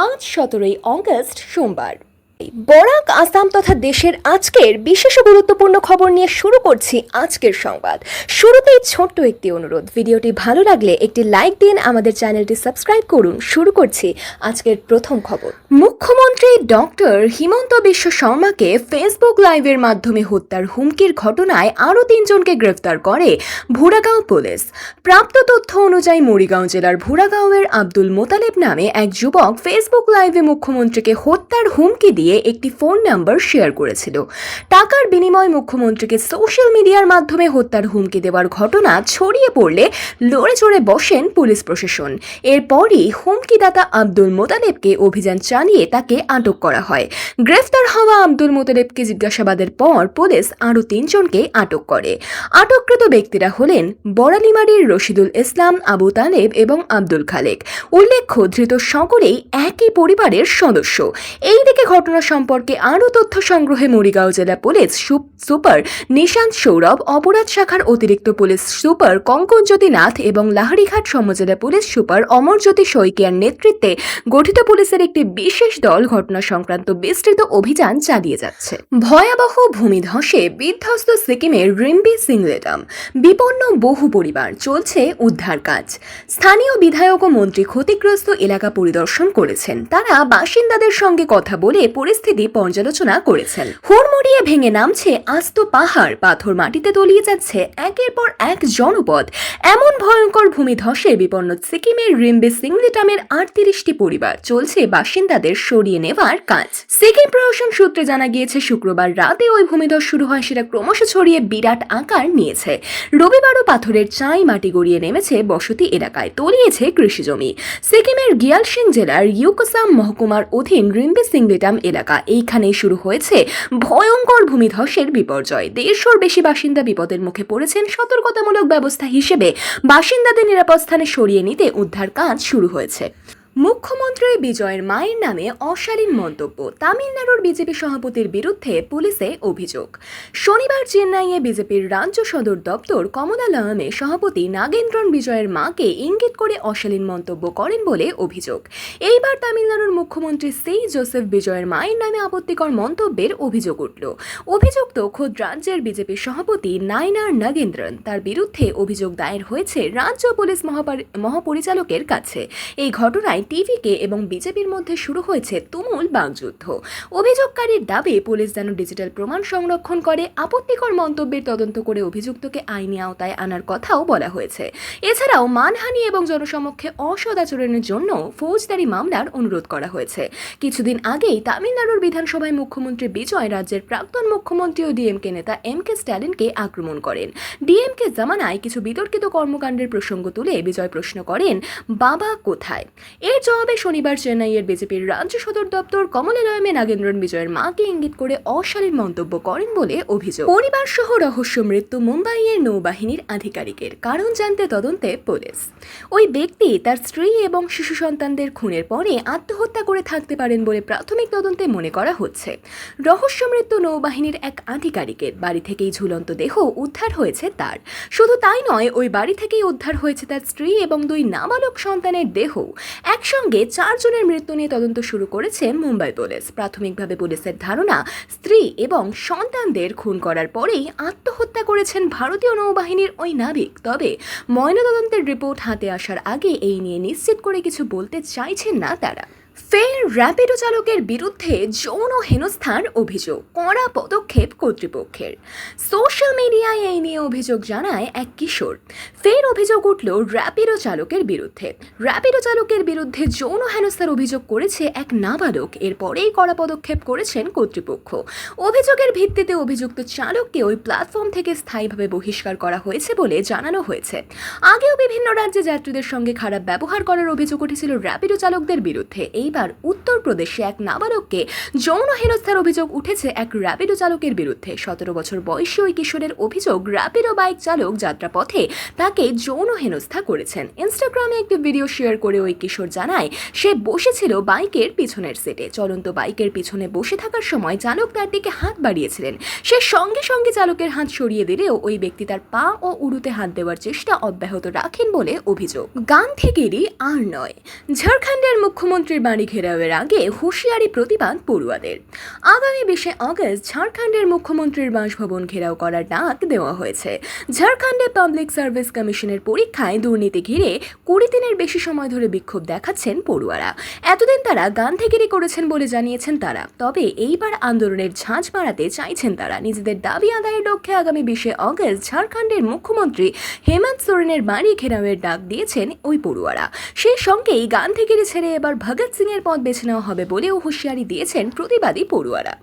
আজ 17ই অগস্ট সোমবার। বরাক আসাম তথা দেশের আজকের বিশেষ গুরুত্বপূর্ণ খবর নিয়ে শুরু করছি আজকের সংবাদ। শুরুতেই ছোট্ট একটি অনুরোধ, ভিডিওটি ভালো লাগলে একটি লাইক দিন, আমাদের চ্যানেলটি সাবস্ক্রাইব করুন। শুরু করছি আজকের প্রথম খবর। মুখ্যমন্ত্রী ডক্টর হিমন্ত বিশ্ব শর্মাকে ফেসবুক লাইভের মাধ্যমে হত্যার হুমকির ঘটনায় আরও 3 জনকে গ্রেফতার করে ভুরাগাঁও পুলিশ। প্রাপ্ত তথ্য অনুযায়ী মরিগাঁও জেলার ভুরাগাঁওয়ের আব্দুল মোতালেব নামে এক যুবক ফেসবুক লাইভে মুখ্যমন্ত্রীকে হত্যার হুমকি দিয়ে একটি ফোন নাম্বার শেয়ার করেছিল। টাকার বিনিময়ে মুখ্যমন্ত্রীকে সোশ্যাল মিডিয়ার মাধ্যমে হত্যার হুমকি দেওয়ার ঘটনা ছড়িয়ে পড়লে লড়ে চড়ে বসেন পুলিশ প্রশাসন। এরপরই হুমকিদাতা আব্দুল মোতালেবকে অভিযান চালিয়ে তাকে আটক করা হয়। গ্রেফতার হওয়া আব্দুল মোতালেবকে জিজ্ঞাসাবাদের পর পুলিশ আরও 3 জনকে আটক করে। আটককৃত ব্যক্তিরা হলেন বড়ালিমারির রশিদুল ইসলাম, আবু তালেব এবং আব্দুল খালেক। উল্লেখ্য, ধৃত সকলেই একই পরিবারের সদস্য। এই দিকে ঘটনা সম্পর্কে আরও তথ্য সংগ্রহে মরিগাঁও জেলা পুলিশ সুপার নিশান্ত সৌরভ, অপরাধ শাখার অতিরিক্ত পুলিশ সুপার কঙ্কনজ্যোতি নাথ এবং লাহারিঘাট সমজেলা পুলিশ সুপার অমরজ্যোতি শইকিয়ার নেতৃত্বে গঠিত পুলিশের একটি বিশেষ দল ঘটনা সংক্রান্ত বিস্তৃত অভিযান চালিয়ে যাচ্ছে। ভয়াবহ ভূমিধসে বিধ্বস্ত সিকিমের রিম্বি সিংলেটাম, বিপন্ন বহু পরিবার, চলছে উদ্ধার কাজ। স্থানীয় বিধায়ক ও মন্ত্রী ক্ষতিগ্রস্ত এলাকা পরিদর্শন করেছেন। তারা বাসিন্দাদের সঙ্গে কথা বলে পরিস্থিতি পর্যালোচনা করেছেন। হুড়মুড়িয়ে ভেঙে নামছে আস্ত পাহাড়, পাথর মাটিতে তলিয়ে যাচ্ছে একের পর এক জনপদ। এমন ভয়ঙ্কর ভূমিধসে বিপন্ন সিকিমের রিম্বি সিংলেটামের 38টি পরিবার, চলছে বাসিন্দাদের সরিয়ে নেওয়ার কাজ। সিকিম প্রশাসন সূত্রে জানা গিয়েছে, শুক্রবার রাতে ওই ভূমিধস শুরু হয়, সেটা ক্রমশ ছড়িয়ে বিরাট আকার নিয়েছে। রবিবারও পাথরের চাই মাটি গড়িয়ে নেমেছে বসতি এলাকায়, তলিয়েছে কৃষিজমি। সিকিমের গিয়ালসিং জেলার ইউকোসাম মহকুমার অধীন রিম্বি সিংলেটাম এলাকা, এইখানেই শুরু হয়েছে ভয়ঙ্কর ভূমিধসের বিপর্যয়। 150-র বেশি বাসিন্দা বিপদের মুখে পড়েছেন। সতর্কতামূলক ব্যবস্থা হিসেবে বাসিন্দাদের নিরাপদ স্থানে সরিয়ে নিতে উদ্ধার কাজ শুরু হয়েছে। মুখ্যমন্ত্রী বিজয়ের মায়ের নামে অশালীন মন্তব্য, তামিলনাড়ুর বিজেপি সভাপতির বিরুদ্ধে পুলিশে অভিযোগ। শনিবার চেন্নাইয়ে বিজেপির রাজ্য সদর দপ্তর কমলালয়মে সভাপতি নাগেন্দ্রন বিজয়ের মাকে ইঙ্গিত করে অশালীন মন্তব্য করেন বলে অভিযোগ। এইবার তামিলনাড়ুর মুখ্যমন্ত্রী সি জোসেফ বিজয়ের মায়ের নামে আপত্তিকর মন্তব্যের অভিযোগ উঠল। অভিযুক্ত খোদ রাজ্যের বিজেপি সভাপতি নাইনার নাগেন্দ্রন। তার বিরুদ্ধে অভিযোগ দায়ের হয়েছে রাজ্য পুলিশ মহাপরিচালকের কাছে। এই ঘটনায় টিভিকে এবং বিজেপির মধ্যে শুরু হয়েছে তুমুল বাকযুদ্ধ। অভিযোগকারীর দাবি, পুলিশ যেন ডিজিটাল প্রমাণ সংরক্ষণ করে। আপত্তিকর মন্তব্যের তদন্ত করে অভিযুক্তকে আইনি আওতায় আনার কথাও বলা হয়েছে। এছাড়াও মানহানি এবং জনসমক্ষে অসদাচরণের জন্য ফৌজদারি মামলার অনুরোধ করা হয়েছে। কিছুদিন আগেই তামিলনাড়ুর বিধানসভায় মুখ্যমন্ত্রী বিজয় রাজ্যের প্রাক্তন মুখ্যমন্ত্রী ও ডিএমকে নেতা এমকে স্ট্যালিনকে আক্রমণ করেন। ডিএমকে জামানায় কিছু বিতর্কিত কর্মকাণ্ডের প্রসঙ্গ তুলে বিজয় প্রশ্ন করেন, বাবা কোথায়? এর জবাবে শনিবার চেন্নাইয়ের বিজেপির রাজ্য সদর দপ্তর কমলালয়মে নাগেন্দ্রন বিজয়ের মাকে ইঙ্গিত করে অশালীন মন্তব্য করেন বলে অভিযোগ। পরিবার সহ রহস্য মৃত্যু মুম্বাইয়ের নৌবাহিনীর আধিকারিকের, কারণ জানতে তদন্তে পুলিশ। ওই ব্যক্তি তার স্ত্রী এবং শিশু সন্তানদের খুনের পরে আত্মহত্যা করে থাকতে পারেন বলে প্রাথমিক তদন্তে মনে করা হচ্ছে। রহস্য মৃত্যু নৌবাহিনীর এক আধিকারিকের বাড়ি থেকেই ঝুলন্ত দেহ উদ্ধার হয়েছে তার। শুধু তাই নয়, ওই বাড়ি থেকেই উদ্ধার হয়েছে তার স্ত্রী এবং 2 নাবালক সন্তানের দেহ। একসঙ্গে 4 জনের মৃত্যু নিয়ে তদন্ত শুরু করেছে মুম্বাই পুলিশ। প্রাথমিকভাবে পুলিশের ধারণা, স্ত্রী এবং সন্তানদের খুন করার পরেই আত্মহত্যা করেছেন ভারতীয় নৌবাহিনীর ওই নাবিক। তবে ময়নাতদন্তের রিপোর্ট হাতে আসার আগে এই নিয়ে নিশ্চিত করে কিছু বলতে চাইছেন না তারা। ফের র্যাপিডো চালকের বিরুদ্ধে যৌন হেনস্থার অভিযোগ, কড়া পদক্ষেপ কর্তৃপক্ষের। সোশ্যাল মিডিয়ায় এই নিয়ে অভিযোগ জানায় এক কিশোর। ফের অভিযোগ উঠল র্যাপিডো চালকের বিরুদ্ধে। র্যাপিডো চালকের বিরুদ্ধে যৌন হেনস্থার অভিযোগ করেছে এক নাবালক। এরপরেই কড়া পদক্ষেপ করেছেন কর্তৃপক্ষ। অভিযোগের ভিত্তিতে অভিযুক্ত চালককে ওই প্ল্যাটফর্ম থেকে স্থায়ীভাবে বহিষ্কার করা হয়েছে বলে জানানো হয়েছে। আগেও বিভিন্ন রাজ্যে যাত্রীদের সঙ্গে খারাপ ব্যবহার করার অভিযোগ উঠেছিল র্যাপিডো চালকদের বিরুদ্ধে। এইবার উত্তরপ্রদেশে এক নাবালককে যৌন হেনস্থার অভিযোগ উঠেছে এক র্যাপিডো চালকের বিরুদ্ধে। 17 বছর বয়সী ওই কিশোরের অভিযোগ, র্যাপিডো বাইক চালক যাত্রাপথে তাকে যৌন হেনস্থা করেছেন। ইনস্টাগ্রামে একটি ভিডিও শেয়ার করে ওই কিশোর জানায়, সে বসেছিল বাইকের পিছনের সিটে। চলন্ত বাইকের পিছনে বসে থাকার সময় চালক তার দিকে হাত বাড়িয়েছিলেন। সে সঙ্গে সঙ্গে চালকের হাত সরিয়ে দিলেও ওই ব্যক্তি তার পা ও উরুতে হাত দেওয়ার চেষ্টা অব্যাহত রাখেন বলে অভিযোগ। গান থেকেরই আর নয়, ঝাড়খণ্ডের মুখ্যমন্ত্রীর বাড়ি ঘেরাওয়ের আগে হুঁশিয়ারি প্রতিবাদ পড়ুয়াদের। আগামী 20শে আগস্ট ঝাড়খণ্ডের মুখ্যমন্ত্রীর বাসভবন ঘেরাও করার ডাক দেওয়া হয়েছে। ঝাড়খণ্ডে পাবলিক সার্ভিস কমিশনের পরীক্ষায় দুর্নীতি ঘিরে 20 দিনের বেশি সময় ধরে বিক্ষোভ দেখাচ্ছেন পড়ুয়ারা। এতদিন তারা গান্ধিগিরি করেছেন বলে জানিয়েছেন তারা, তবে এইবার আন্দোলনের ঝাঁঝ বাড়াতে চাইছেন তারা। নিজেদের দাবি আদায়ের লক্ষ্যে আগামী 20শে আগস্ট ঝাড়খণ্ডের মুখ্যমন্ত্রী হেমন্ত সোরেনের বাড়ি ঘেরাওয়ের ডাক দিয়েছেন ওই পড়ুয়ারা। সেই সঙ্গেই গান্ধিগিরি ছেড়ে এবার ভগৎ সিং এর পথ বেছে নেওয়া হবে বলেও হুঁশিয়ারি দিয়েছেন প্রতিবাদী পড়ুয়ারা।